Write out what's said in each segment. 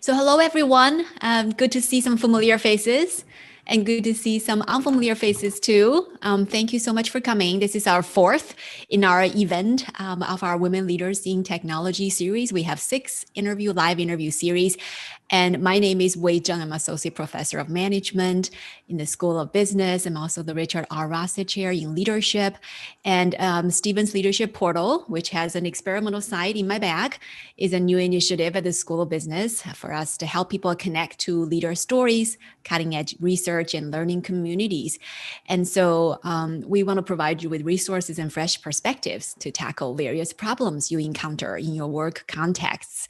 So hello, everyone. Good to see some familiar faces and good to see some unfamiliar faces too. Thank you so much for coming. This is our fourth in our event of our Women Leaders in Technology series. We have 6 live interview series. And my name is Wei Zheng. I'm Associate Professor of Management in the School of Business. I'm also the Richard R. Rosset Chair in Leadership. And Stephen's Leadership Portal, which has an experimental site in my bag, is a new initiative at the School of Business for us to help people connect to leader stories, cutting edge research, and learning communities. And so we want to provide you with resources and fresh perspectives to tackle various problems you encounter in your work contexts.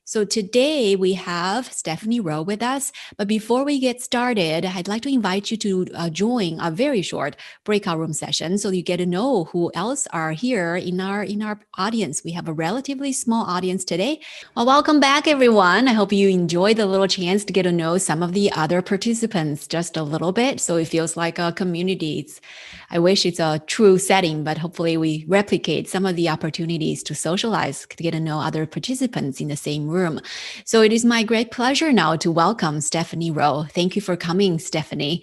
So today we have Stephanie Rowe with us, but before we get started, I'd like to invite you to join a very short breakout room session so you get to know who else are here in our audience. We have a relatively small audience today. Well, welcome back, everyone. I hope you enjoyed the little chance to get to know some of the other participants just a little bit, so it feels like a community. I wish it's a true setting, but hopefully we replicate some of the opportunities to socialize, to get to know other participants in the same room. So it is my great pleasure now to welcome Stephanie Rowe. Thank you for coming, Stephanie.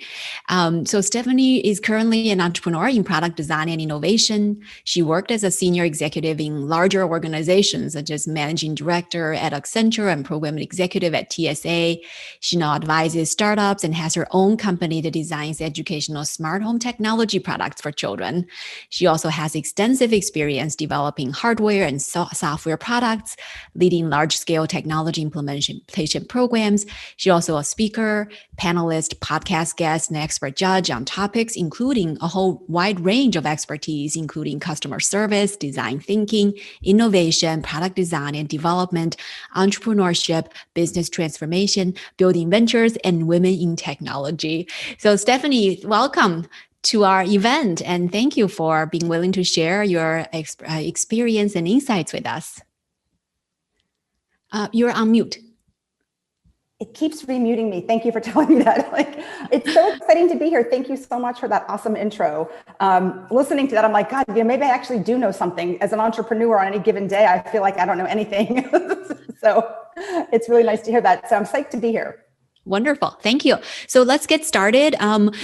So Stephanie is currently an entrepreneur in product design and innovation. She worked as a senior executive in larger organizations, such as managing director at Accenture and program executive at TSA. She now advises startups and has her own company that designs educational smart home technology products for children. She also has extensive experience developing hardware and software products, leading large-scale technology implementation programs. She's also a speaker, panelist, podcast guest, and expert judge on topics, including a whole wide range of expertise, including customer service, design thinking, innovation, product design and development, entrepreneurship, business transformation, building ventures, and women in technology. So Stephanie, welcome to our event, and thank you for being willing to share your experience and insights with us. You're on mute. It keeps remuting me. Thank you for telling me that. It's so exciting to be here. Thank you so much for that awesome intro. Listening to that, I'm like, God, maybe I actually do know something. As an entrepreneur on any given day, I feel like I don't know anything. So it's really nice to hear that. So I'm psyched to be here. Wonderful. Thank you. So let's get started.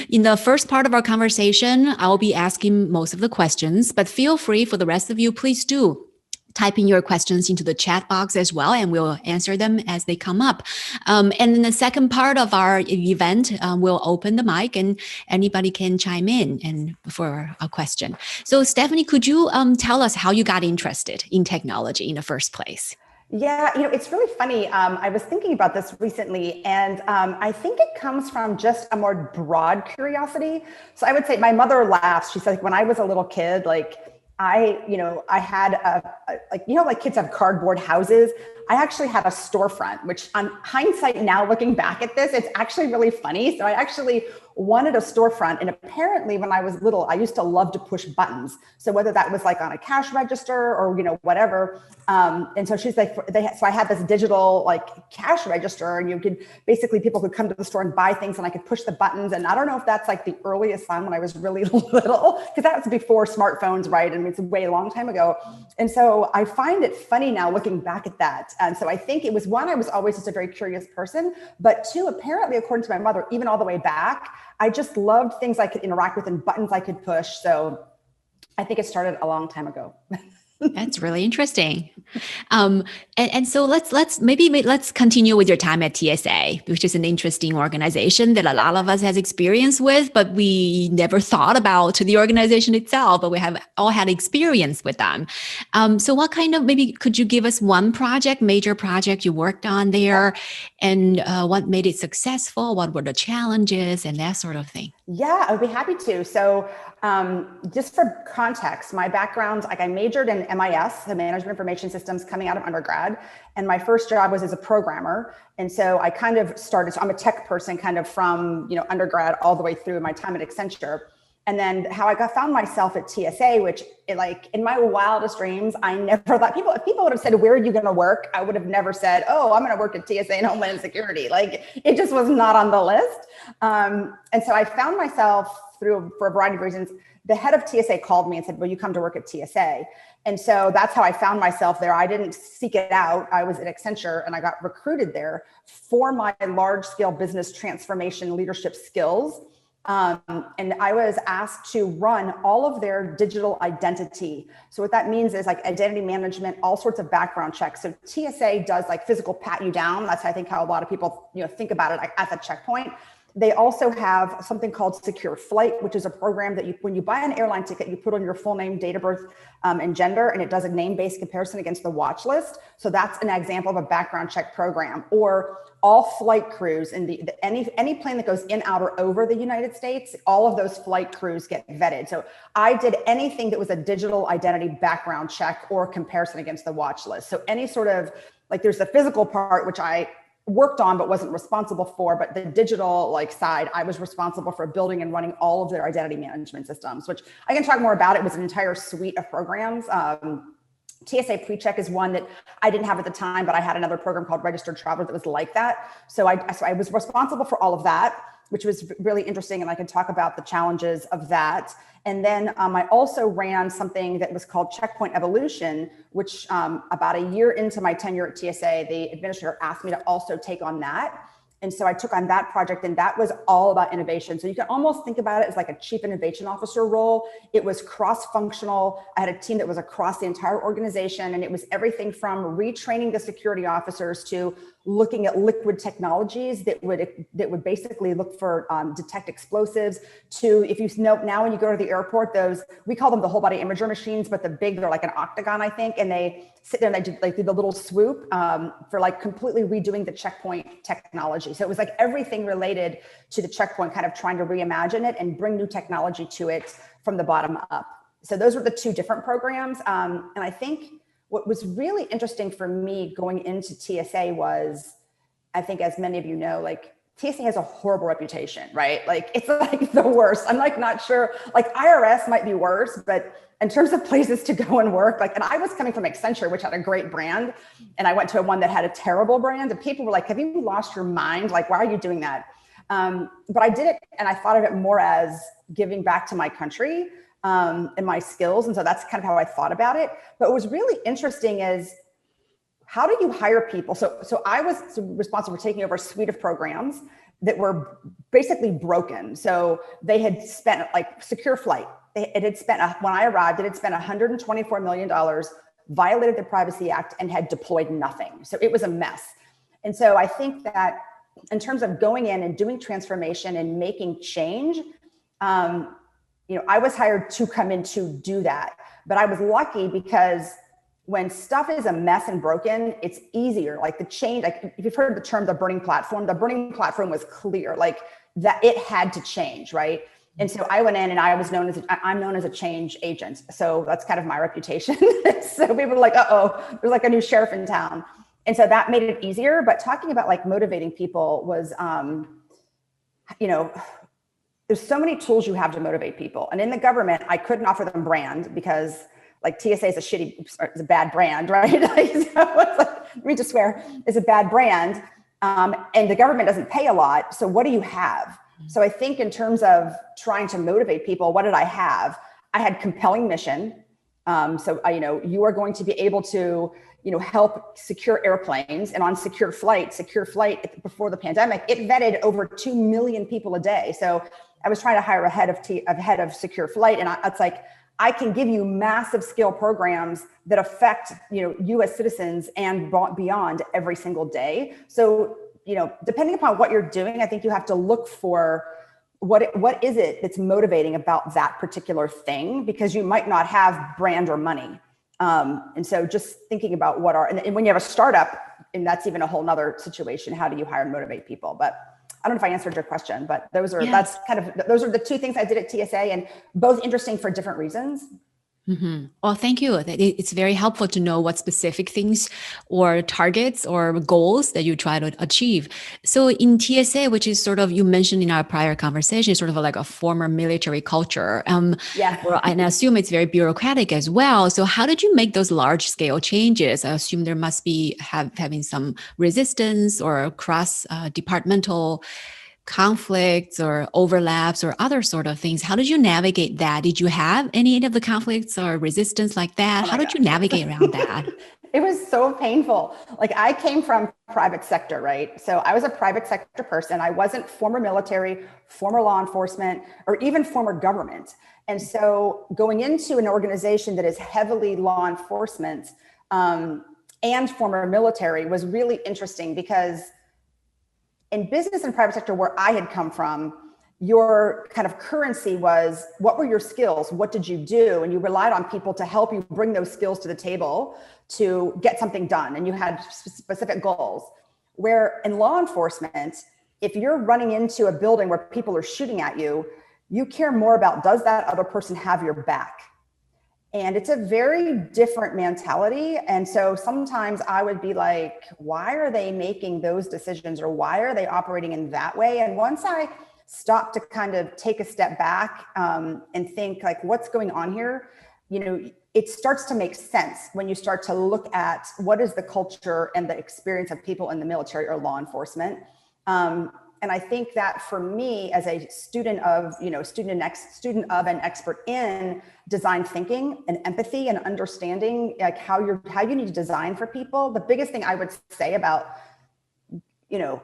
In the first part of our conversation, I'll be asking most of the questions, but feel free for the rest of you, please do type in your questions into the chat box as well, and we'll answer them as they come up. And in the second part of our event, we'll open the mic and anybody can chime in and for a question. So Stephanie, could you tell us how you got interested in technology in the first place? Yeah, it's really funny. I was thinking about this recently, and I think it comes from just a more broad curiosity. So I would say my mother laughs. She said, when I was a little kid, I had like kids have cardboard houses. I actually had a storefront, which on hindsight now, looking back at this, it's actually really funny. So I actually wanted a storefront. And apparently when I was little, I used to love to push buttons. So whether that was like on a cash register or, whatever. And so she's like, so I had this digital cash register, and people could come to the store and buy things and I could push the buttons. And I don't know if that's like the earliest time when I was really little, because that was before smartphones, right? I mean, it's a way long time ago. And so I find it funny now looking back at that. And so I think it was one, I was always just a very curious person, but two, apparently, according to my mother, even all the way back, I just loved things I could interact with and buttons I could push. So I think it started a long time ago. That's really interesting. And so let's continue with your time at TSA, which is an interesting organization that a lot of us has experience with, but we never thought about the organization itself, but we have all had experience with them. So what kind of, maybe could you give us one major project you worked on there, and what made it successful? What were the challenges and that sort of thing? Yeah, I'd be happy to. So just for context, my background, I majored in MIS, the Management Information Systems, coming out of undergrad. And my first job was as a programmer. And so I kind of started, so I'm a tech person kind of from, undergrad all the way through my time at Accenture. And then how I found myself at TSA, which in my wildest dreams, I never thought if people would have said, where are you going to work? I would have never said, oh, I'm going to work at TSA and Homeland Security. It just was not on the list. And so I found myself for a variety of reasons, the head of TSA called me and said, will you come to work at TSA? And so that's how I found myself there. I didn't seek it out. I was at Accenture and I got recruited there for my large scale business transformation leadership skills. And I was asked to run all of their digital identity. So what that means is like identity management, all sorts of background checks. So TSA does like physical pat you down. That's I think how a lot of people think about it, like at the checkpoint. They also have something called Secure Flight, which is a program that when you buy an airline ticket, you put on your full name, date of birth, and gender, and it does a name-based comparison against the watch list. So that's an example of a background check program. Or all flight crews in any plane that goes in, out, or over the United States, all of those flight crews get vetted. So I did anything that was a digital identity background check or comparison against the watch list. So any sort of, like there's the physical part, which I worked on but wasn't responsible for, but the digital side, I was responsible for building and running all of their identity management systems, which I can talk more about. It was an entire suite of programs. TSA PreCheck is one that I didn't have at the time, but I had another program called Registered Traveler that was like that. So I was responsible for all of that, which was really interesting. And I can talk about the challenges of that. And then I also ran something that was called Checkpoint Evolution, which about a year into my tenure at TSA, the administrator asked me to also take on that. And so I took on that project, and that was all about innovation. So you can almost think about it as like a chief innovation officer role. It was cross-functional. I had a team that was across the entire organization, and it was everything from retraining the security officers to looking at liquid technologies that would basically look for detect explosives, to, if you know, now when you go to the airport, those, we call them the whole body imager machines, but they're like an octagon, I think, and they sit there and they do the little swoop for like completely redoing the checkpoint technology. So it was like everything related to the checkpoint, kind of trying to reimagine it and bring new technology to it from the bottom up. So those were the two different programs. And I think what was really interesting for me going into TSA was, I think as many of you know, like TSA has a horrible reputation, right? Like it's like the worst. I'm like not sure, like IRS might be worse, but in terms of places to go and work, like, and I was coming from Accenture, which had a great brand, and I went to one that had a terrible brand, and people were like, have you lost your mind? Like, why are you doing that? But I did it, and I thought of it more as giving back to my country and my skills. And so that's kind of how I thought about it. But what was really interesting is, how do you hire people? So I was responsible for taking over a suite of programs that were basically broken. So they had spent like Secure Flight. It had spent, when I arrived, it had spent $124 million, violated the Privacy Act, and had deployed nothing. So it was a mess. And so I think that in terms of going in and doing transformation and making change, I was hired to come in to do that. But I was lucky because when stuff is a mess and broken, it's easier. Like the change, like if you've heard the term, the burning platform was clear, like that it had to change, right? And so I went in and I'm known as a change agent. So that's kind of my reputation. So people were like, uh-oh, there's like a new sheriff in town. And so that made it easier. But talking about like motivating people was, there's so many tools you have to motivate people. And in the government, I couldn't offer them brand because like TSA is a bad brand, right? So it's like, let me just swear, it's a bad brand. And the government doesn't pay a lot. So what do you have? So I think in terms of trying to motivate people, what did I have? I had compelling mission. You are going to be able to, help secure airplanes. And on Secure Flight before the pandemic, it vetted over 2 million people a day. So I was trying to hire a head of Secure Flight. And it's like, I can give you massive scale programs that affect, US citizens and beyond every single day. So, depending upon what you're doing, I think you have to look for what is it that's motivating about that particular thing, because you might not have brand or money. And so just thinking about and when you have a startup, and that's even a whole nother situation, how do you hire and motivate people? But I don't know if I answered your question, but those are the two things I did at TSA, and both interesting for different reasons. Mm-hmm. Well, thank you. It's very helpful to know what specific things or targets or goals that you try to achieve. So in TSA, which is sort of, you mentioned in our prior conversation, sort of like a former military culture. And I assume it's very bureaucratic as well. So how did you make those large scale changes? I assume there must be having some resistance or cross departmental conflicts or overlaps or other sort of things. How did you navigate that? Did you have any of the conflicts or resistance like that? Oh How my did you gosh, navigate around that? yes. It was so painful. Like I came from private sector, right? So I was a private sector person. I wasn't former military, former law enforcement, or even former government. And so going into an organization that is heavily law enforcement and former military was really interesting because in business and private sector where I had come from, your kind of currency was what were your skills? What did you do? And you relied on people to help you bring those skills to the table to get something done. And you had specific goals. Where in law enforcement, if you're running into a building where people are shooting at you, you care more about does that other person have your back? And it's a very different mentality. And so sometimes I would be like, why are they making those decisions or why are they operating in that way? And once I stopped to kind of take a step back and think like, what's going on here? You know, it starts to make sense when you start to look at what is the culture and the experience of people in the military or law enforcement. And I think that for me as a student of, you know, student of and expert in design thinking and empathy and understanding like how you need to design for people, the biggest thing I would say about, you know,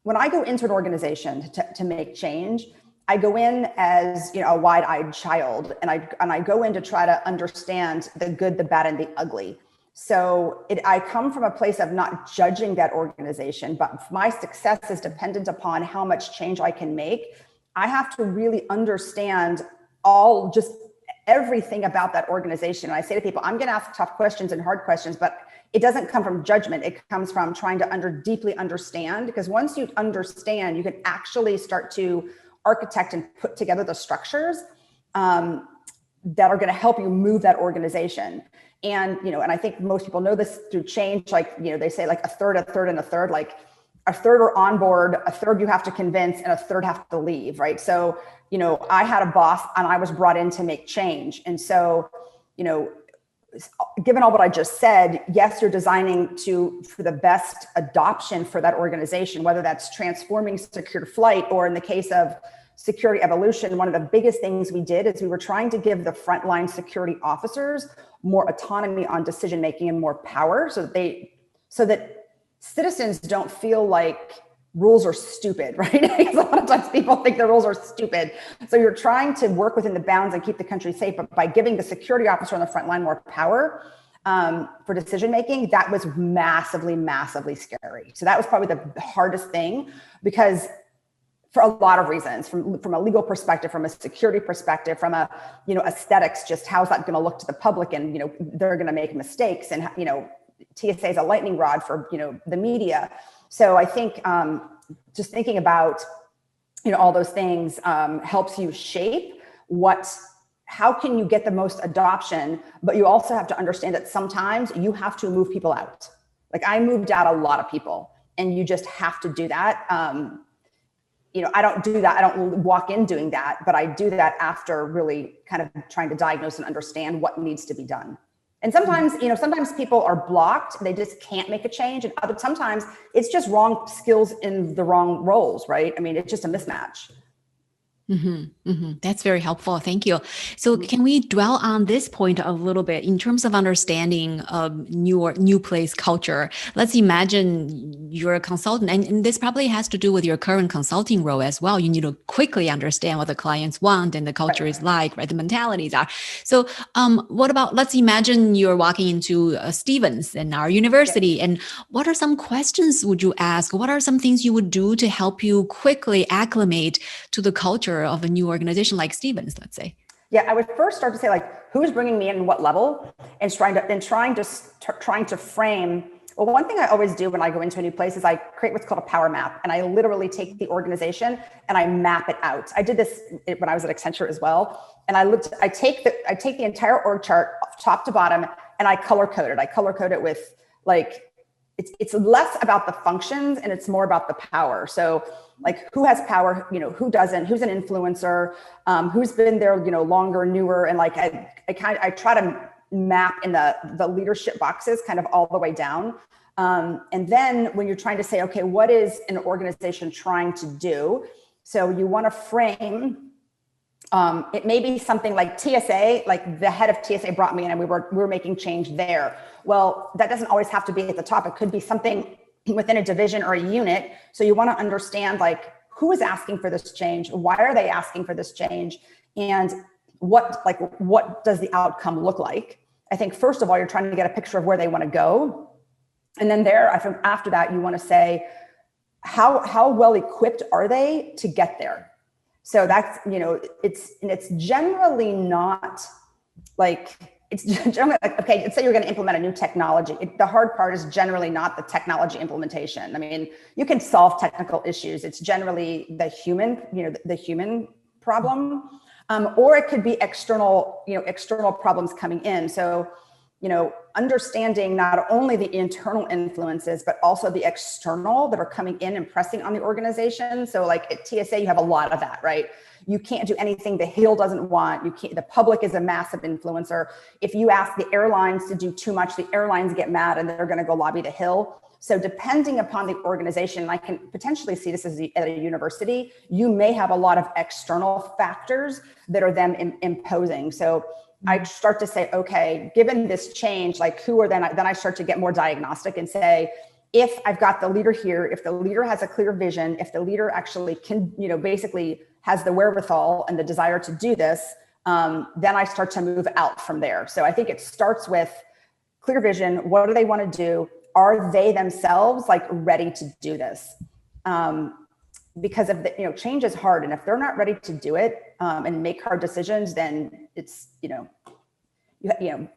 when I go into an organization to make change, I go in as, you know, a wide-eyed child, and I go in to try to understand the good, the bad, and the ugly. So I come from a place of not judging that organization, but my success is dependent upon how much change I can make. I have to really understand just everything about that organization. And I say to people, I'm going to ask tough questions and hard questions, but it doesn't come from judgment. It comes from trying to deeply understand, because once you understand, you can actually start to architect and put together the structures that are going to help you move that organization. And, you know, and I think most people know this through change, like, you know, they say like a third, and a third, like a third are on board, a third you have to convince, and a third have to leave, right? So, you know, I had a boss and I was brought in to make change. And so, you know, given all what I just said, yes, you're designing for the best adoption for that organization, whether that's transforming secure flight, or in the case of security evolution, one of the biggest things we did is we were trying to give the frontline security officers more autonomy on decision-making and more power so that citizens don't feel like rules are stupid, right? Because a lot of times people think the rules are stupid. So you're trying to work within the bounds and keep the country safe, but by giving the security officer on the front line more power for decision-making, that was massively, massively scary. So that was probably the hardest thing, because for a lot of reasons, from a legal perspective, from a security perspective, from a, you know, aesthetics, just how's that going to look to the public? And, you know, they're going to make mistakes, and, you know, TSA is a lightning rod for, you know, the media. So I think just thinking about, you know, all those things helps you shape how can you get the most adoption, but you also have to understand that sometimes you have to move people out. Like I moved out a lot of people, and you just have to do that. You know, I don't do that. I don't walk in doing that, but I do that after really kind of trying to diagnose and understand what needs to be done. And sometimes, you know, sometimes people are blocked. They just can't make a change. And sometimes it's just wrong skills in the wrong roles, right? I mean, it's just a mismatch. Mm-hmm, mm-hmm. That's very helpful. Thank you. So can we dwell on this point a little bit in terms of understanding new place culture? Let's imagine you're a consultant, and this probably has to do with your current consulting role as well. You need to quickly understand what the clients want and the culture is like, right? The mentalities are. So what about, let's imagine you're walking into Stevens and our university, and what are some questions would you ask? What are some things you would do to help you quickly acclimate to the culture of a new organization like Stevens, let's say? Yeah, I would first start to say like, who's bringing me in and what level, and trying to frame. Well, one thing I always do when I go into a new place is I create what's called a power map, and I literally take the organization and I map it out. I did this when I was at Accenture as well, and I take the entire org chart top to bottom, and I color code it. I color code it with like, it's less about the functions and it's more about the power. So like who has power, you know, who doesn't, who's an influencer, who's been there, you know, longer, newer. And like, I try to map in the leadership boxes kind of all the way down. And then when you're trying to say, okay, what is an organization trying to do? So you want to frame, it may be something like TSA, like the head of TSA brought me in and we were making change there. Well, that doesn't always have to be at the top. It could be something within a division or a unit. So you want to understand like who is asking for this change? Why are they asking for this change? And what does the outcome look like? I think first of all, you're trying to get a picture of where they want to go. And then after that, you want to say, how well equipped are they to get there? So that's, it's generally not like, it's generally like, okay, let's say you're going to implement a new technology. The hard part is generally not the technology implementation. I mean, you can solve technical issues. It's generally the human problem. Or it could be external problems coming in. So, understanding not only the internal influences, but also the external that are coming in and pressing on the organization. So like at TSA, you have a lot of that, right? You can't do anything the Hill doesn't want. The public is a massive influencer. If you ask the airlines to do too much, the airlines get mad and they're going to go lobby the Hill. So depending upon the organization, and I can potentially see this at a university, you may have a lot of external factors that are them imposing. So I start to say, okay, given this change, like who are then I start to get more diagnostic and say, if I've got the leader here, if the leader has a clear vision, if the leader actually can, basically has the wherewithal and the desire to do this, then I start to move out from there. So I think it starts with clear vision. What do they want to do? Are they themselves like ready to do this? Because of the, change is hard. And if they're not ready to do it and make hard decisions, then it's,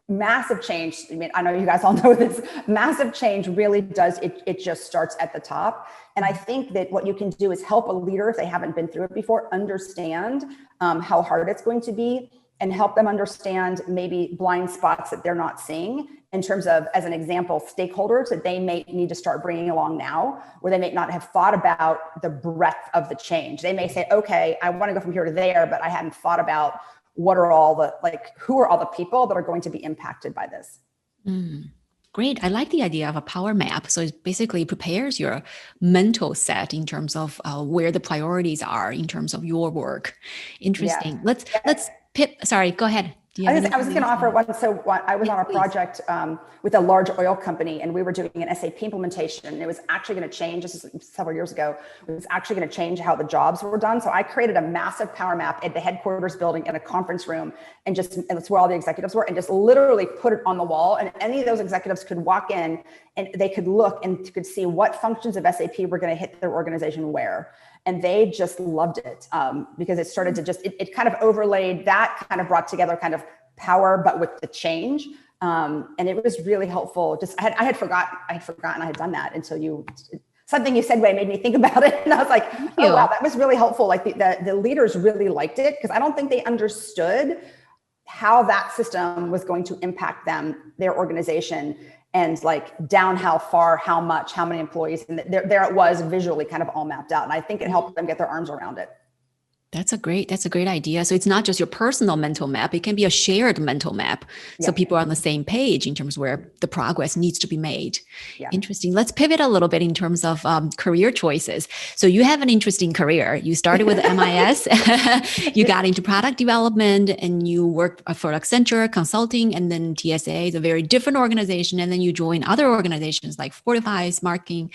massive change. I mean, I know you guys all know this, massive change really does, it just starts at the top. And I think that what you can do is help a leader, if they haven't been through it before, understand how hard it's going to be and help them understand maybe blind spots that they're not seeing in terms of, as an example, stakeholders that they may need to start bringing along now, where they may not have thought about the breadth of the change. They may say, okay, I want to go from here to there, but I hadn't thought about who are all the people that are going to be impacted by this. Great. I like the idea of a power map. So it basically prepares your mental set in terms of where the priorities are in terms of your work. Interesting. Yeah. Let's sorry, go ahead. I was going to offer one. So I was on a project with a large oil company, and we were doing an SAP implementation. And it was actually going to change. This is several years ago. It was actually going to change how the jobs were done. So I created a massive power map at the headquarters building in a conference room, and that's where all the executives were, and just literally put it on the wall. And any of those executives could walk in, and they could look and could see what functions of SAP were going to hit their organization where. And they just loved it because it started to it kind of overlaid, that kind of brought together kind of power, but with the change. And it was really helpful. I had forgotten I had done that until something you said made me think about it. And I was like, oh, wow, that was really helpful. Like the leaders really liked it because I don't think they understood how that system was going to impact their organization. And like down how far, how much, how many employees, and there it was visually kind of all mapped out. And I think it helped them get their arms around it. That's a great idea. So it's not just your personal mental map. It can be a shared mental map. So people are on the same page in terms of where the progress needs to be made. Yeah. Interesting. Let's pivot a little bit in terms of career choices. So you have an interesting career. You started with MIS, you got into product development, and you worked for Accenture consulting, and then TSA is a very different organization. And then you join other organizations like Fortify, Smartking.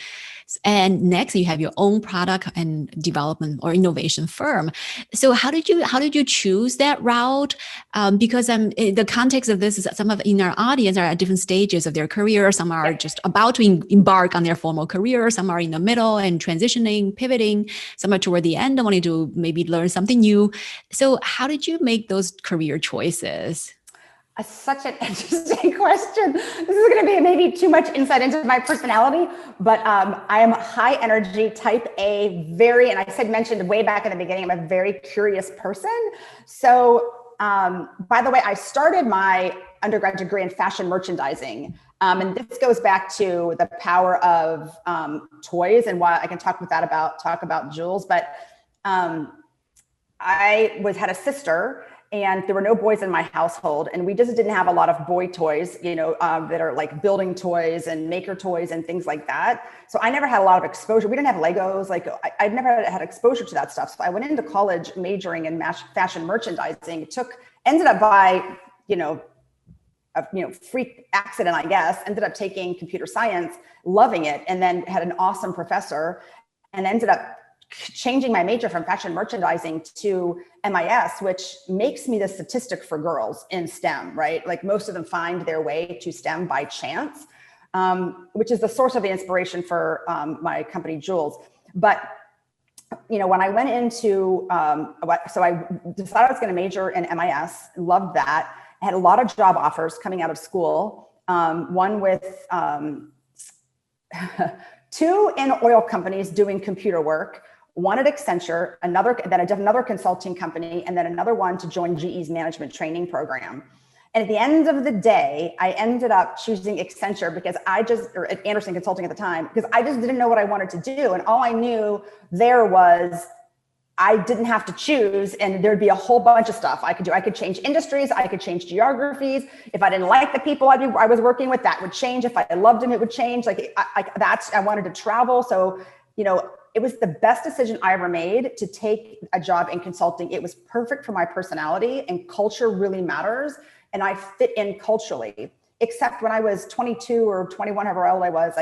And next you have your own product and development or innovation firm. So how did you choose that route? Because the context of this is some of in our audience are at different stages of their career. Some are just about to embark on their formal career. Some are in the middle and transitioning, pivoting. Some are toward the end and wanting to maybe learn something new. So how did you make those career choices? Such an interesting question. This is going to be maybe too much insight into my personality, but I am high energy, type A, and I mentioned way back in the beginning, I'm a very curious person. So by the way, I started my undergrad degree in fashion merchandising. And this goes back to the power of toys, and why I can talk about jewels, but I had a sister. and there were no boys in my household, and we just didn't have a lot of boy toys, that are like building toys and maker toys and things like that. So I never had a lot of exposure. We didn't have Legos. Like I've never had exposure to that stuff. So I went into college majoring in fashion merchandising. Ended up by, a freak accident, I guess, ended up taking computer science, loving it, and then had an awesome professor, and ended up changing my major from fashion merchandising to MIS, which makes me the statistic for girls in STEM, right? Like most of them find their way to STEM by chance, which is the source of the inspiration for my company, Jules. But, when I went into, so I decided I was going to major in MIS, loved that. I had a lot of job offers coming out of school, one with 2 in oil companies doing computer work, one at Accenture, then I did another consulting company, and then another one to join GE's management training program. And at the end of the day, I ended up choosing Accenture or at Anderson Consulting at the time, because I just didn't know what I wanted to do. And all I knew there was I didn't have to choose, and there'd be a whole bunch of stuff I could do. I could change industries, I could change geographies. If I didn't like the people I was working with, that would change. If I loved them, it would change. I wanted to travel. So, it was the best decision I ever made to take a job in consulting. It was perfect for my personality, and culture really matters. And I fit in culturally, except when I was 22 or 21, however old I was,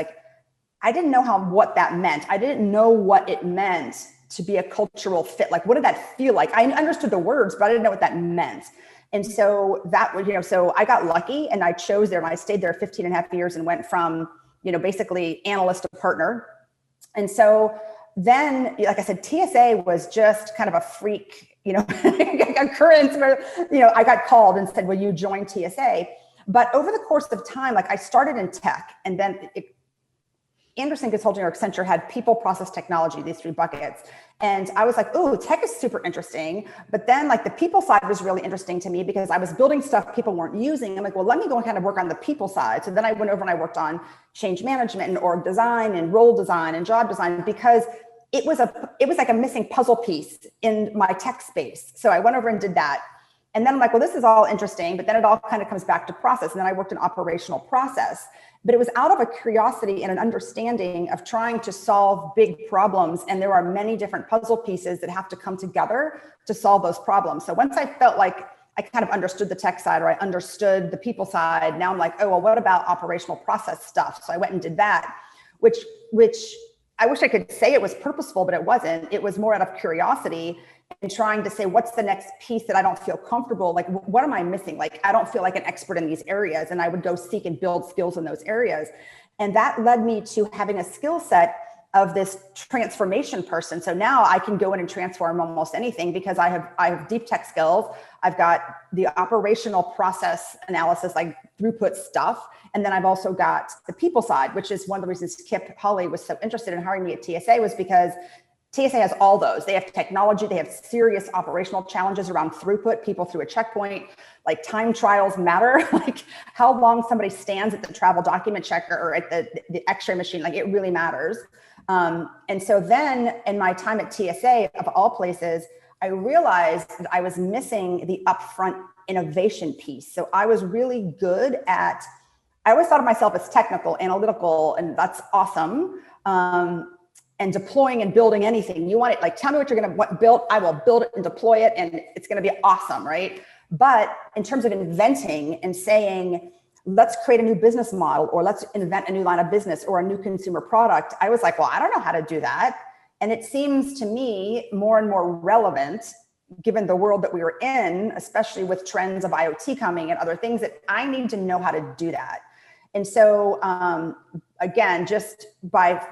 I didn't know what that meant. I didn't know what it meant to be a cultural fit. Like, what did that feel like? I understood the words, but I didn't know what that meant. And so that was, so I got lucky, and I chose there, and I stayed there 15 and a half years and went from, basically analyst to partner. And so then, like I said, TSA was just kind of a freak, occurrence where, I got called and said, will you join TSA? But over the course of time, I started in tech, and then Anderson Consulting or Accenture had people, process, technology, these 3 buckets. And I was like, oh, tech is super interesting. But then the people side was really interesting to me, because I was building stuff people weren't using. I'm like, well, let me go and kind of work on the people side. So then I went over and I worked on change management and org design and role design and job design, because it was like a missing puzzle piece in my tech space. So I went over and did that. And then I'm like, well, this is all interesting, but then it all kind of comes back to process. And then I worked in operational process, but it was out of a curiosity and an understanding of trying to solve big problems. And there are many different puzzle pieces that have to come together to solve those problems. So once I felt like I kind of understood the tech side, or I understood the people side, now I'm like, oh, well, what about operational process stuff? So I went and did that, which I wish I could say it was purposeful, but it wasn't. It was more out of curiosity and trying to say, what's the next piece that I don't feel comfortable? What am I missing? I don't feel like an expert in these areas. And I would go seek and build skills in those areas. And that led me to having a skill set of this transformation person. So now I can go in and transform almost anything, because I have deep tech skills. I've got the operational process analysis, throughput stuff. And then I've also got the people side, which is one of the reasons Kip Hawley was so interested in hiring me at TSA, was because TSA has all those. They have technology, they have serious operational challenges around throughput, people through a checkpoint, time trials matter, how long somebody stands at the travel document checker or at the x-ray machine, it really matters. And so then in my time at TSA, of all places, I realized that I was missing the upfront innovation piece. So I was really good at, I always thought of myself as technical, analytical, and that's awesome. And deploying and building anything. You want it, tell me what you're going to build. I will build it and deploy it, and it's going to be awesome, right? But in terms of inventing and saying, let's create a new business model, or let's invent a new line of business or a new consumer product, I was like, well, I don't know how to do that. And it seems to me more and more relevant, given the world that we are in, especially with trends of IoT coming and other things, that I need to know how to do that. And so, again, just by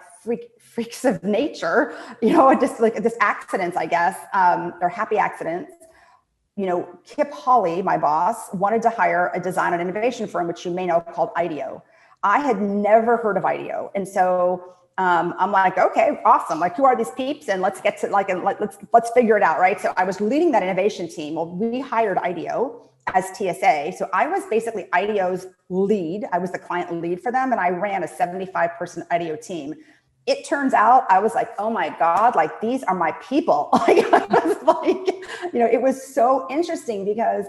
freaks of nature, just this accidents, I guess, or happy accidents, Kip Hawley, my boss, wanted to hire a design and innovation firm, which you may know, called IDEO. I had never heard of IDEO. And so I'm like, okay, awesome. Who are these peeps? And let's get to let's figure it out. Right. So I was leading that innovation team. Well, we hired IDEO as TSA. So I was basically IDEO's lead. I was the client lead for them. And I ran a 75-person IDEO team. it turns out I was like, oh my God, like these are my people. Like, I was like, it was so interesting because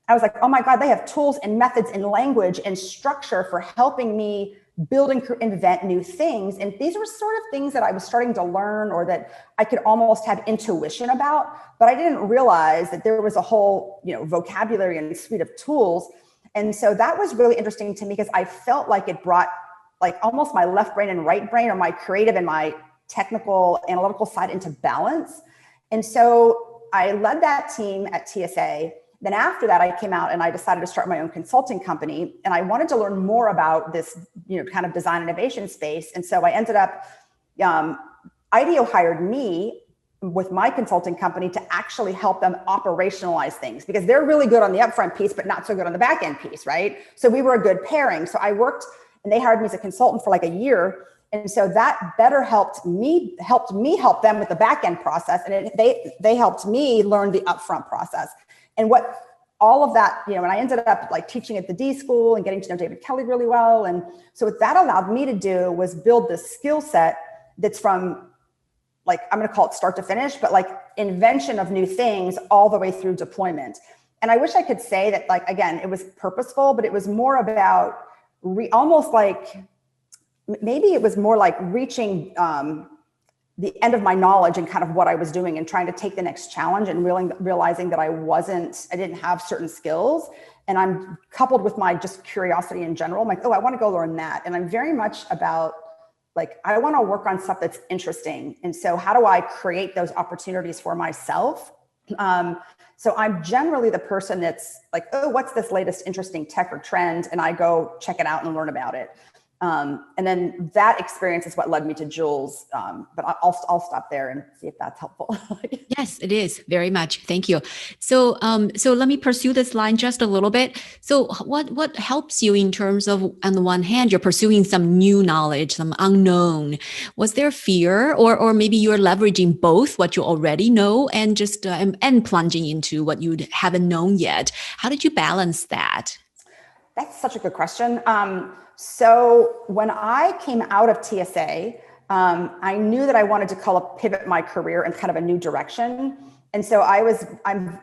I was like, oh my God, they have tools and methods and language and structure for helping me build and invent new things. And these were sort of things that I was starting to learn or that I could almost have intuition about, but I didn't realize that there was a whole, vocabulary and suite of tools. And so that was really interesting to me because I felt like it brought like almost my left brain and right brain, or my creative and my technical analytical side, into balance. And so I led that team at TSA. Then after that, I came out and I decided to start my own consulting company. And I wanted to learn more about this, kind of design innovation space. And so I ended up, IDEO hired me with my consulting company to actually help them operationalize things, because they're really good on the upfront piece, but not so good on the back end piece, right? So we were a good pairing. So I worked, and they hired me as a consultant for like a year. And so that better helped me help them with the back end process. And they helped me learn the upfront process. And what all of that, and I ended up like teaching at the D school and getting to know David Kelly really well. And so what that allowed me to do was build this skill set that's from, like, I'm going to call it start to finish, but like invention of new things all the way through deployment. And I wish I could say that, like, again, it was purposeful, but it was more about almost like, maybe it was more like reaching the end of my knowledge and kind of what I was doing and trying to take the next challenge and realizing that I didn't have certain skills. And I'm coupled with my just curiosity in general. I'm like, oh, I want to go learn that. And I'm very much about, like, I want to work on stuff that's interesting. And so how do I create those opportunities for myself? So I'm generally the person that's like, oh, what's this latest interesting tech or trend? And I go check it out and learn about it. And then that experience is what led me to Jules. But I'll stop there and see if that's helpful. Yes, it is very much. Thank you. So, so let me pursue this line just a little bit. So what helps you in terms of, on the one hand, you're pursuing some new knowledge, some unknown. Was there fear, or maybe you're leveraging both what you already know and just, and plunging into what you haven't known yet? How did you balance that? That's such a good question. So when I came out of TSA, I knew that I wanted to pivot my career in kind of a new direction. And so I'm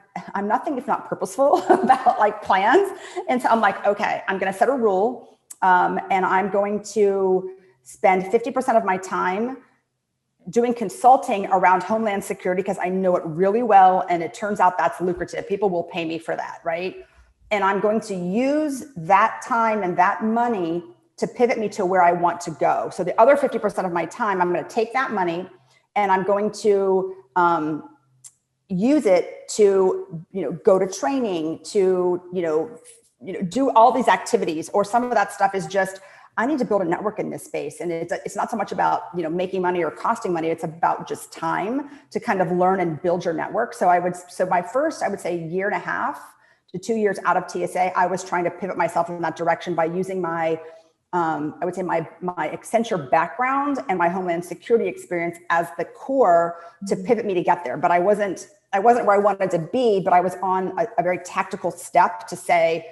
nothing if not purposeful about like plans. And so I'm like, okay, I'm going to set a rule, and I'm going to spend 50% of my time doing consulting around Homeland Security because I know it really well. And it turns out that's lucrative. People will pay me for that, right? And I'm going to use that time and that money to pivot me to where I want to go. So the other 50% of my time, I'm going to take that money and I'm going to use it to, go to training, to, do all these activities. Or some of that stuff is just, I need to build a network in this space. And it's not so much about, making money or costing money. It's about just time to kind of learn and build your network. So my first, I would say, year and a half to 2 years out of TSA, I was trying to pivot myself in that direction by using my Accenture background and my Homeland Security experience as the core to pivot me to get there. But I wasn't where I wanted to be, but I was on a very tactical step to say,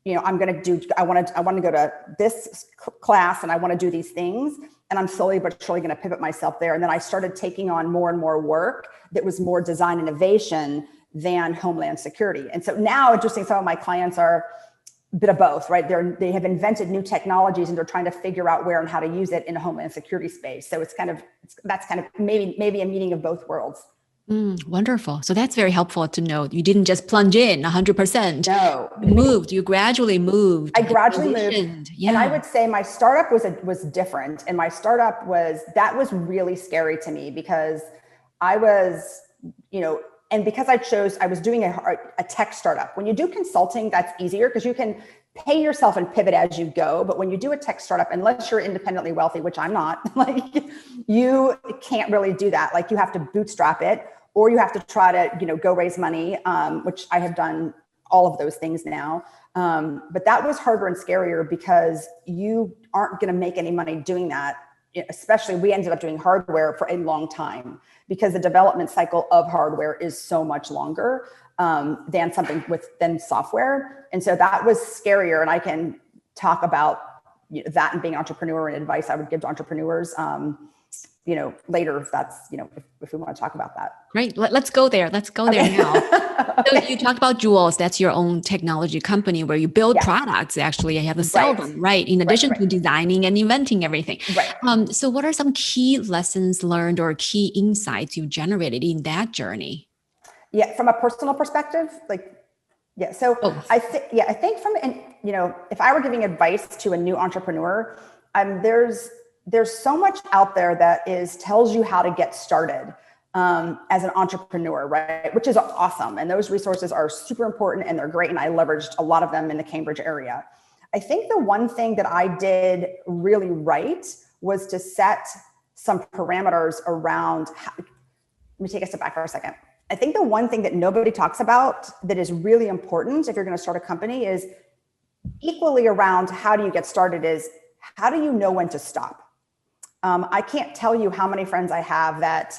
I want to go to this class and I want to do these things. And I'm slowly but surely going to pivot myself there. And then I started taking on more and more work that was more design innovation than Homeland Security. And so now, interesting, some of my clients are a bit of both, right? They have invented new technologies and they're trying to figure out where and how to use it in a Homeland Security space. So that's kind of maybe a meeting of both worlds. Wonderful. So that's very helpful to know. You didn't just plunge in 100%. No. You gradually moved. I gradually moved. Yeah. And I would say my startup was different. And my startup was really scary to me because I was, and because I was doing a tech startup. When you do consulting, that's easier because you can pay yourself and pivot as you go. But when you do a tech startup, unless you're independently wealthy, which I'm not, like, you can't really do that. Like, you have to bootstrap it, or you have to try to, go raise money, which I have done all of those things now. But that was harder and scarier because you aren't going to make any money doing that. Especially, we ended up doing hardware for a long time because the development cycle of hardware is so much longer than software. And so that was scarier. And I can talk about that and being an entrepreneur and advice I would give to entrepreneurs. later if that's, if we want to talk about that. Great. Let's go there. Let's go there now. So you talked about Jules. That's your own technology company where you build products. Actually, you have to sell them, right? In addition to designing and inventing everything. Right. So what are some key lessons learned or key insights you generated in that journey? Yeah. From a personal perspective, So I think if I were giving advice to a new entrepreneur, there's so much out there that tells you how to get started as an entrepreneur, right? Which is awesome. And those resources are super important and they're great. And I leveraged a lot of them in the Cambridge area. I think the one thing that I did really right was to set some parameters around, let me take a step back for a second. I think the one thing that nobody talks about that is really important if you're going to start a company is equally around how do you get started is how do you know when to stop? I can't tell you how many friends I have that,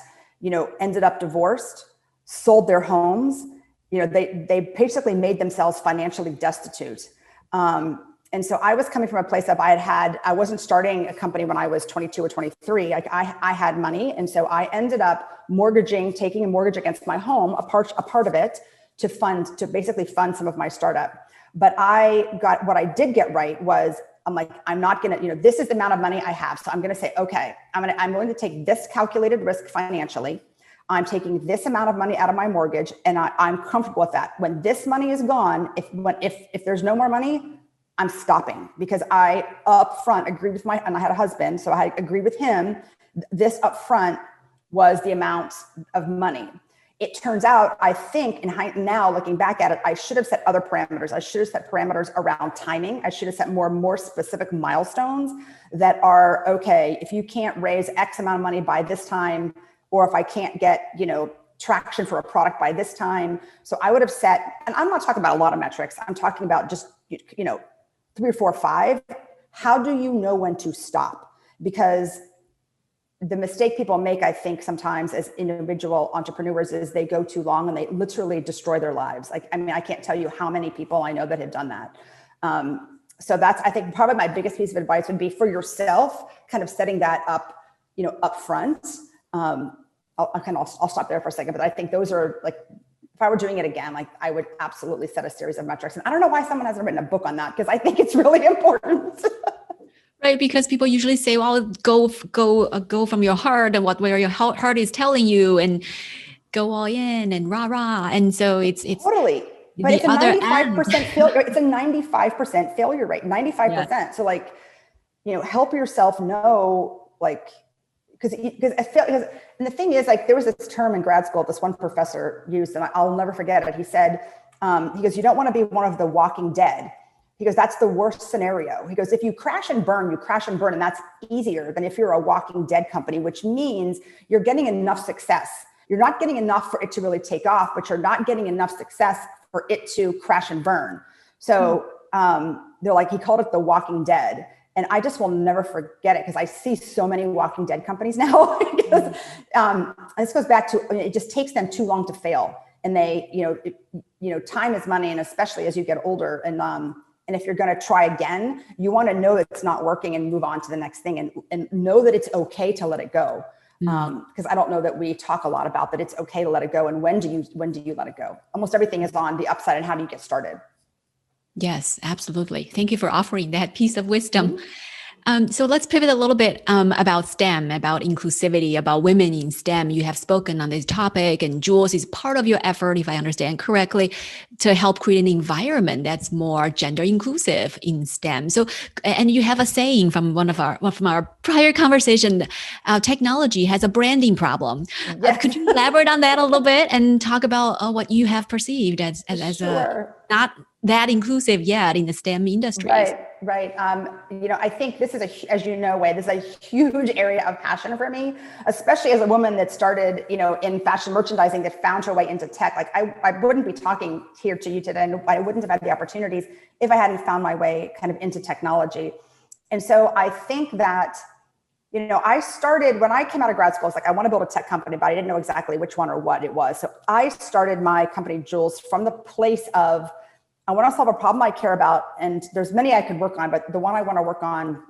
ended up divorced, sold their homes. They basically made themselves financially destitute. And so I was coming from a place of I wasn't starting a company when I was 22 or 23. I had money. And so I ended up taking a mortgage against my home, a part of it to basically fund some of my startup. But what I did get right was I'm like, I'm not going to, this is the amount of money I have. So I'm going to say, okay, I'm going to take this calculated risk financially. I'm taking this amount of money out of my mortgage and I'm comfortable with that. When this money is gone, if there's no more money, I'm stopping because I upfront agreed with and I had a husband. So I agreed with him. This upfront was the amount of money. It turns out, I think now looking back at it, I should have set other parameters. I should have set parameters around timing. I should have set more specific milestones that are, okay, if you can't raise X amount of money by this time, or if I can't get, traction for a product by this time. So I would have set, and I'm not talking about a lot of metrics. I'm talking about just, 3 or 4 or 5. How do you know when to stop? Because the mistake people make, I think, sometimes as individual entrepreneurs is they go too long and they literally destroy their lives. I can't tell you how many people I know that have done that. So that's, I think, probably my biggest piece of advice would be for yourself, kind of setting that up, up front. I'll stop there for a second, but I think those are if I were doing it again, I would absolutely set a series of metrics. And I don't know why someone hasn't written a book on that because I think it's really important. Right, because people usually say, "Well, go from your heart and where your heart is telling you, and go all in and rah rah." And so it's totally, but it's a 95% failure. It's a 95% failure rate, 95%. Yeah. So help yourself know, because and the thing is, there was this term in grad school this one professor used, and I'll never forget it. He said, he goes, "You don't want to be one of the walking dead." He goes, that's the worst scenario. He goes, if you crash and burn, and that's easier than if you're a walking dead company, which means you're getting enough success. You're not getting enough for it to really take off, but you're not getting enough success for it to crash and burn. So he called it the walking dead. And I just will never forget it because I see so many walking dead companies now. And this goes back to, it just takes them too long to fail. And they, time is money. And especially as you get older and if you're going to try again, you want to know that it's not working and move on to the next thing and know that it's okay to let it go. Because I don't know that we talk a lot about that. It's okay to let it go. And when do you let it go? Almost everything is on the upside and how do you get started? Yes, absolutely. Thank you for offering that piece of wisdom. Mm-hmm. So let's pivot a little bit about STEM, about inclusivity, about women in STEM. You have spoken on this topic, and Jules is part of your effort, if I understand correctly, to help create an environment that's more gender inclusive in STEM. So, and you have a saying from from our prior conversation, technology has a branding problem. Yes. Could you elaborate on that a little bit and talk about what you have perceived as sure. Not that inclusive yet in the STEM industries? Right. I think this is as you know, Wei, this is a huge area of passion for me, especially as a woman that started, in fashion merchandising that found her way into tech. I wouldn't be talking here to you today, and I wouldn't have had the opportunities if I hadn't found my way kind of into technology. And so I think that, I started when I came out of grad school, I was I want to build a tech company, but I didn't know exactly which one or what it was. So I started my company, Jules, from the place of, I want to solve a problem I care about. And there's many I could work on, but the one I want to work on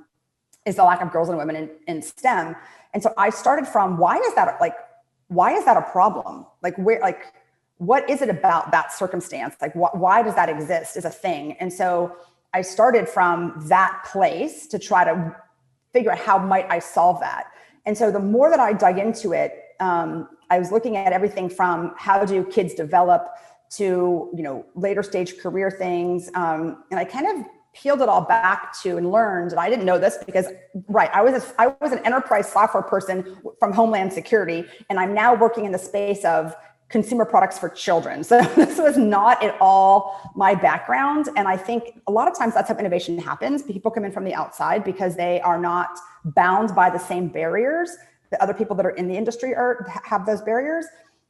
is the lack of girls and women in STEM. And so I started from, why is that a problem? What is it about that circumstance? Like, why does that exist as a thing? And so I started from that place to try to figure out how might I solve that. And so the more that I dug into it, I was looking at everything from how do kids develop to, later stage career things. And I kind of peeled it all back to and learned, and I didn't know this because, I was an enterprise software person from Homeland Security, and I'm now working in the space of consumer products for children. So this was not at all my background. And I think a lot of times that's how innovation happens. People come in from the outside because they are not bound by the same barriers that other people that are in the industry have those barriers.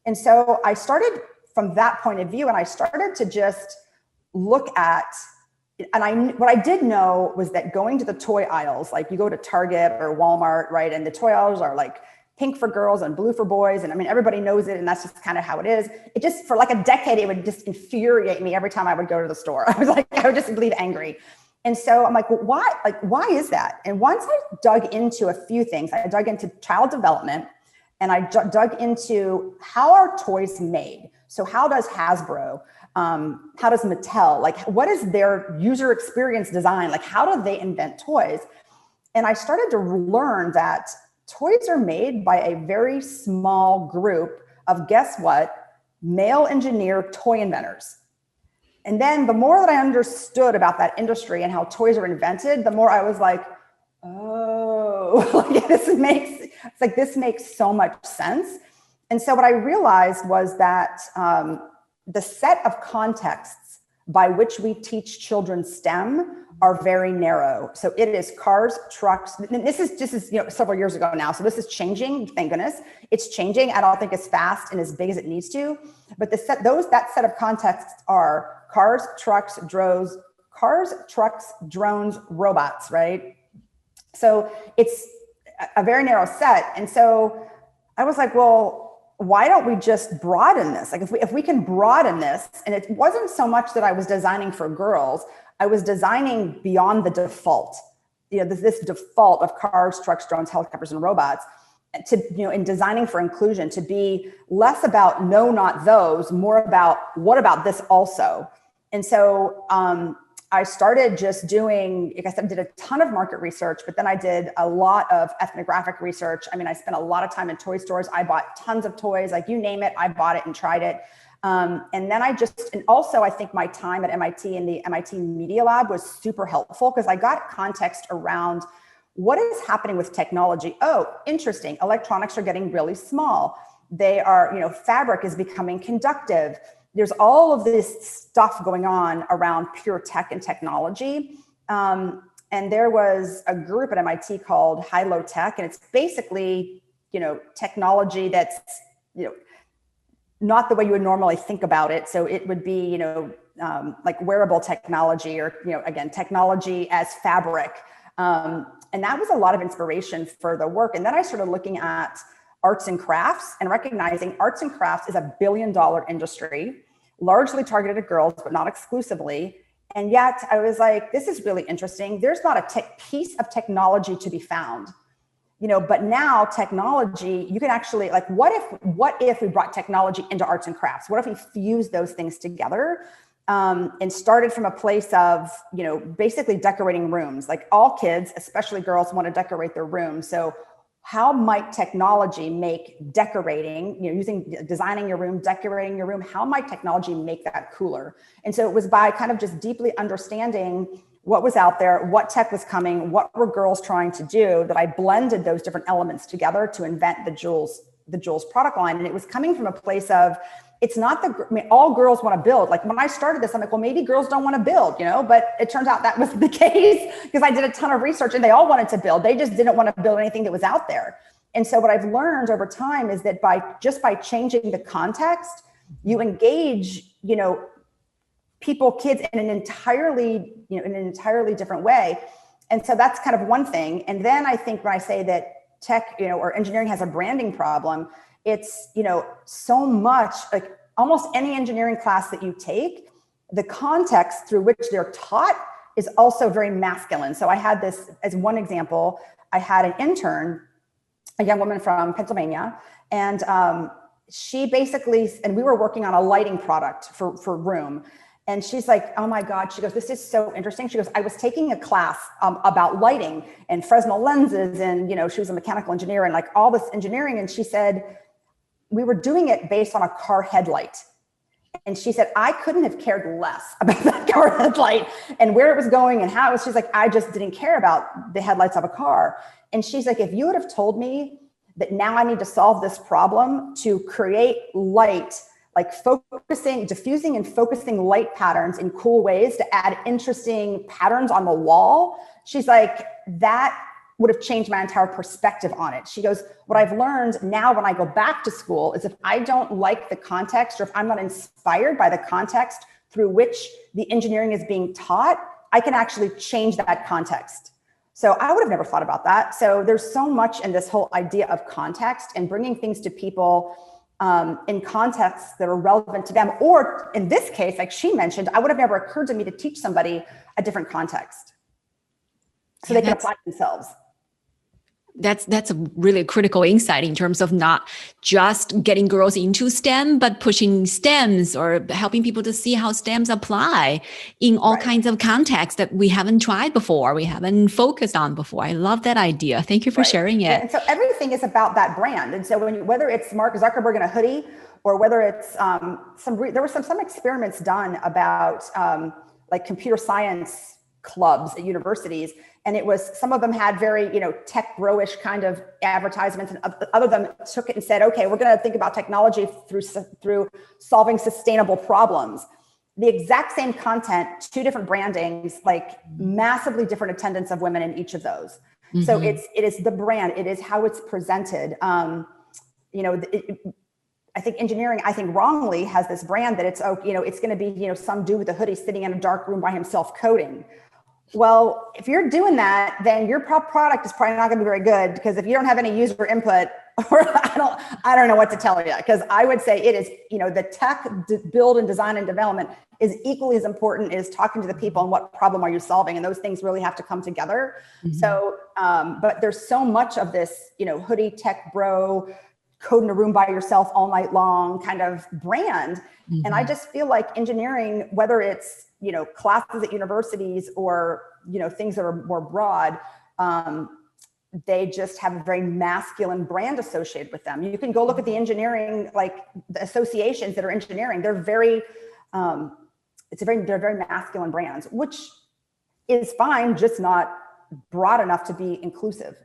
And so I started from that point of view, and I started to just look at, what I did know was that going to the toy aisles, like you go to Target or Walmart, right? And the toy aisles are like pink for girls and blue for boys. And I mean, everybody knows it. And that's just kind of how it is. It just, for like a decade, it would just infuriate me every time I would go to the store. I would just bleed angry. And so I'm like, well, why is that? And once I dug into a few things, I dug into child development, and I dug into how are toys made? So how does Hasbro, how does Mattel, like what is their user experience design? Like how do they invent toys? And I started to learn that toys are made by a very small group of, guess what, male engineer toy inventors. And then the more that I understood about that industry and how toys are invented, the more I was like, oh, this makes so much sense. And so what I realized was that the set of contexts by which we teach children STEM are very narrow. So it is cars, trucks. And this is several years ago now. So this is changing, thank goodness. It's changing. I don't think as fast and as big as it needs to. But that set of contexts are cars, trucks, drones, robots, right? So it's a very narrow set. And so I was like, well, why don't we just broaden this? Like if we can broaden this, and it wasn't so much that I was designing for girls, I was designing beyond the default, this default of cars, trucks, drones, helicopters, and robots, to, in designing for inclusion, to be less about no, not those, more about what about this also. And so I started just doing, like I said, did a ton of market research, but then I did a lot of ethnographic research. I mean, I spent a lot of time in toy stores. I bought tons of toys, like you name it, I bought it and tried it. And then and also I think my time at MIT in the MIT Media Lab was super helpful because I got context around what is happening with technology. Oh, interesting. Electronics are getting really small. They are, fabric is becoming conductive. There's all of this stuff going on around pure tech and technology. And there was a group at MIT called High Low Tech. And it's basically, technology that's, not the way you would normally think about it. So it would be, like wearable technology or, again, technology as fabric. And that was a lot of inspiration for the work. And then I started looking at arts and crafts and recognizing arts and crafts is a $1 billion industry, largely targeted at girls, but not exclusively. And yet I was like, this is really interesting. There's not a piece of technology to be found, but now technology, you can actually like, what if we brought technology into arts and crafts? What if we fused those things together and started from a place of, basically decorating rooms? Like all kids, especially girls, want to decorate their rooms. So how might technology make decorating, designing your room, decorating your room, how might technology make that cooler? And so it was by kind of just deeply understanding what was out there, what tech was coming, what were girls trying to do, that I blended those different elements together to invent the Jules product line. And it was coming from a place of, it's not all girls want to build. Like when I started this, I'm like, well, maybe girls don't want to build, but it turns out that was the case because I did a ton of research and they all wanted to build. They just didn't want to build anything that was out there. And so what I've learned over time is that by changing the context, you engage, people, kids in an entirely different way. And so that's kind of one thing. And then I think when I say that tech, or engineering has a branding problem, it's, so much like almost any engineering class that you take, the context through which they're taught is also very masculine. So I had this as one example. I had an intern, a young woman from Pennsylvania, and she basically, and we were working on a lighting product for room. And she's like, oh my God, she goes, this is so interesting. She goes, I was taking a class about lighting and Fresnel lenses. And, she was a mechanical engineer and like all this engineering. And she said, we were doing it based on a car headlight. And she said, I couldn't have cared less about that car headlight and where it was going and how it was. She's like, I just didn't care about the headlights of a car. And she's like, if you would have told me that now I need to solve this problem to create light, like diffusing and focusing light patterns in cool ways to add interesting patterns on the wall. She's like, that would have changed my entire perspective on it. She goes, what I've learned now when I go back to school is if I don't like the context or if I'm not inspired by the context through which the engineering is being taught, I can actually change that context. So I would have never thought about that. So there's so much in this whole idea of context and bringing things to people in contexts that are relevant to them. Or in this case, like she mentioned, I would have never occurred to me to teach somebody a different context so they can apply themselves. That's a really critical insight in terms of not just getting girls into STEM, but pushing STEMs or helping people to see how STEMs apply in all kinds of contexts that we haven't tried before, we haven't focused on before. I love that idea. Thank you for sharing it. And so everything is about that brand. And so whether it's Mark Zuckerberg in a hoodie or whether it's there were some experiments done about like computer science clubs at universities. And it was, some of them had very, tech bro-ish kind of advertisements, and other of them took it and said, okay, we're going to think about technology through solving sustainable problems. The exact same content, two different brandings, like massively different attendance of women in each of those. Mm-hmm. So it is the brand, it is how it's presented. I think engineering, wrongly has this brand that it's going to be, some dude with a hoodie sitting in a dark room by himself coding. Well, if you're doing that, then your product is probably not going to be very good, because if you don't have any user input, or I don't know what to tell you, because I would say it is, the tech build and design and development is equally as important as talking to the people and what problem are you solving. And those things really have to come together. Mm-hmm. So, but there's so much of this, hoodie tech bro, code in a room by yourself all night long kind of brand. Mm-hmm. And I just feel like engineering, whether it's, classes at universities or, things that are more broad, they just have a very masculine brand associated with them. You can go look at the engineering, like the associations that are engineering, they're very masculine brands, which is fine, just not broad enough to be inclusive.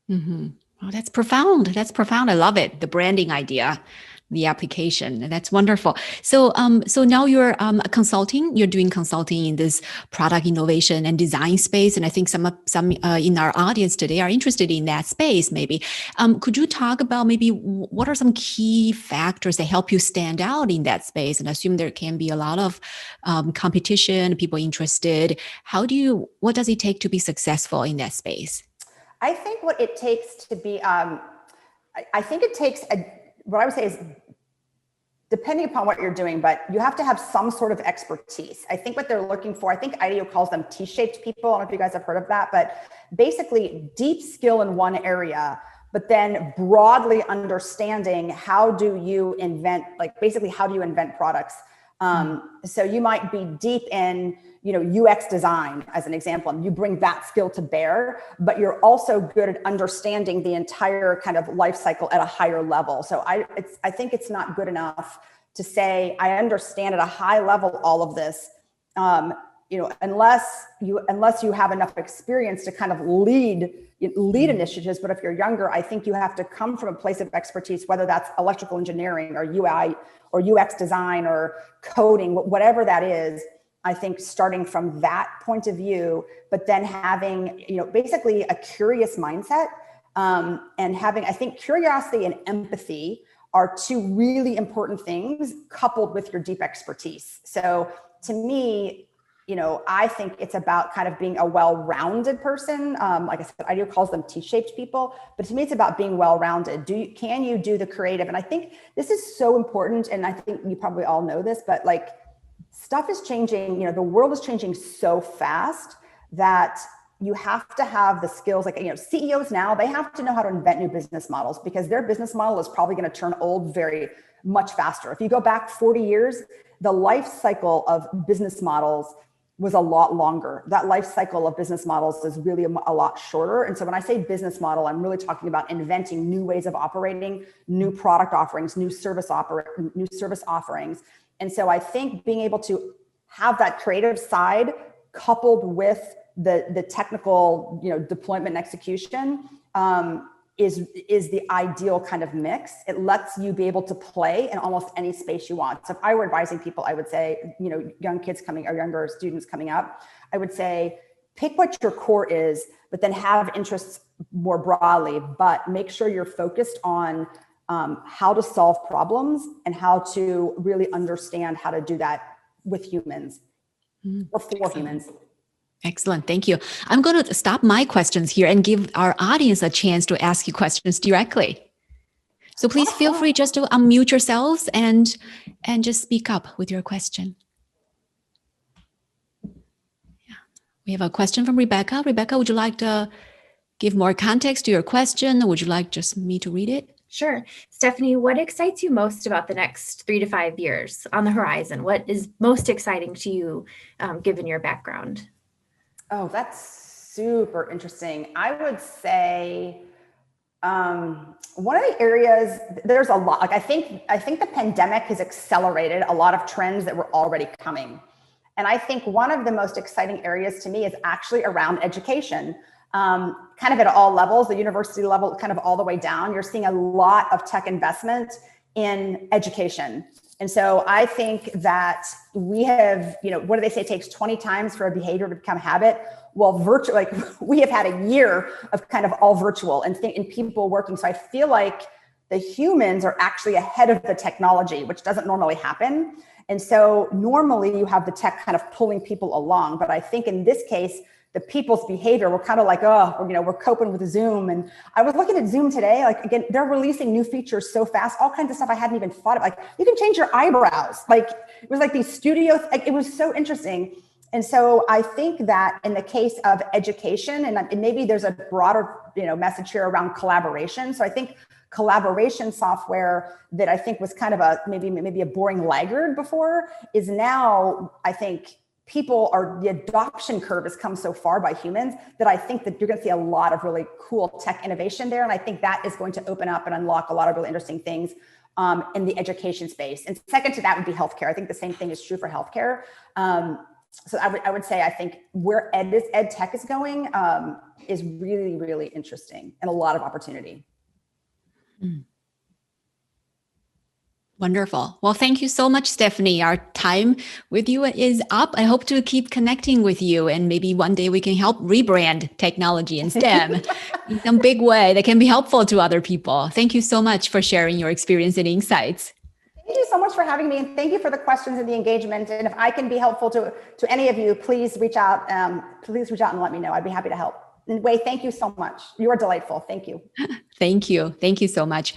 Mm-hmm. Oh, that's profound. That's profound. I love it. The branding idea, the application. That's wonderful. So, so now you're you're doing consulting in this product innovation and design space. And I think some in our audience today are interested in that space, maybe. Could you talk about maybe what are some key factors that help you stand out in that space? And I assume there can be a lot of competition, people interested. What does it take to be successful in that space? I think what it takes to be, I think it takes what I would say is, depending upon what you're doing, but you have to have some sort of expertise. I think what they're looking for, I think IDEO calls them T-shaped people. I don't know if you guys have heard of that, but basically deep skill in one area, but then broadly understanding how do you invent products. So you might be deep in, UX design as an example, and you bring that skill to bear, but you're also good at understanding the entire kind of life cycle at a higher level. So I think it's not good enough to say, I understand at a high level all of this, unless you have enough experience to kind of lead initiatives. But if you're younger, I think you have to come from a place of expertise, whether that's electrical engineering or UI or UX design or coding, whatever that is. I think starting from that point of view, but then having, basically a curious mindset, and having, I think curiosity and empathy are two really important things coupled with your deep expertise. So to me, I think it's about kind of being a well-rounded person. Like I said, IDEO calls them T-shaped people, but to me, it's about being well-rounded. Can you do the creative? And I think this is so important. And I think you probably all know this, but like stuff is changing, the world is changing so fast that you have to have the skills, like, CEOs now, they have to know how to invent new business models because their business model is probably going to turn old very much faster. If you go back 40 years, the life cycle of business models was a lot longer. That life cycle of business models is really a lot shorter. And so when I say business model, I'm really talking about inventing new ways of operating, new product offerings, new service offerings. And so I think being able to have that creative side coupled with the technical, deployment and execution is the ideal kind of mix. It lets you be able to play in almost any space you want. So if I were advising people, I would say, young kids coming or younger students coming up, I would say, pick what your core is, but then have interests more broadly, but make sure you're focused on how to solve problems and how to really understand how to do that with humans or for humans. Excellent. Thank you. I'm going to stop my questions here and give our audience a chance to ask you questions directly. So please feel free just to unmute yourselves and just speak up with your question. Yeah. We have a question from Rebecca. Rebecca, would you like to give more context to your question, or would you like just me to read it? Sure. Stephanie, what excites you most about the next 3 to 5 years on the horizon? What is most exciting to you, given your background? Oh, that's super interesting. I would say one of the areas, there's a lot, like I think the pandemic has accelerated a lot of trends that were already coming. And I think one of the most exciting areas to me is actually around education, kind of at all levels, the university level, kind of all the way down. You're seeing a lot of tech investment in education. And so I think that we have, what do they say? It takes 20 times for a behavior to become habit. Well, virtual, like we have had a year of kind of all virtual and people working. So I feel like the humans are actually ahead of the technology, which doesn't normally happen. And so normally you have the tech kind of pulling people along. But I think in this case, the people's behavior were kind of like, we're coping with Zoom. And I was looking at Zoom today, like, again, they're releasing new features so fast, all kinds of stuff I hadn't even thought of. Like, you can change your eyebrows. Like, it was like these studios, like, it was so interesting. And so I think that in the case of education, and maybe there's a broader, message here around collaboration. So I think collaboration software that I think was kind of maybe a boring laggard before is now, I think, the adoption curve has come so far by humans that I think that you're going to see a lot of really cool tech innovation there. And I think that is going to open up and unlock a lot of really interesting things in the education space. And second to that would be healthcare. I think the same thing is true for healthcare. So I would say, I think where ed tech is going is really, really interesting and a lot of opportunity. Mm. Wonderful. Well, thank you so much, Stephanie. Our time with you is up. I hope to keep connecting with you, and maybe one day we can help rebrand technology and STEM in some big way that can be helpful to other people. Thank you so much for sharing your experience and insights. Thank you so much for having me, and thank you for the questions and the engagement. And if I can be helpful to any of you, please reach out. Please reach out and let me know. I'd be happy to help. And Wei, thank you so much. You are delightful. Thank you. Thank you. Thank you so much.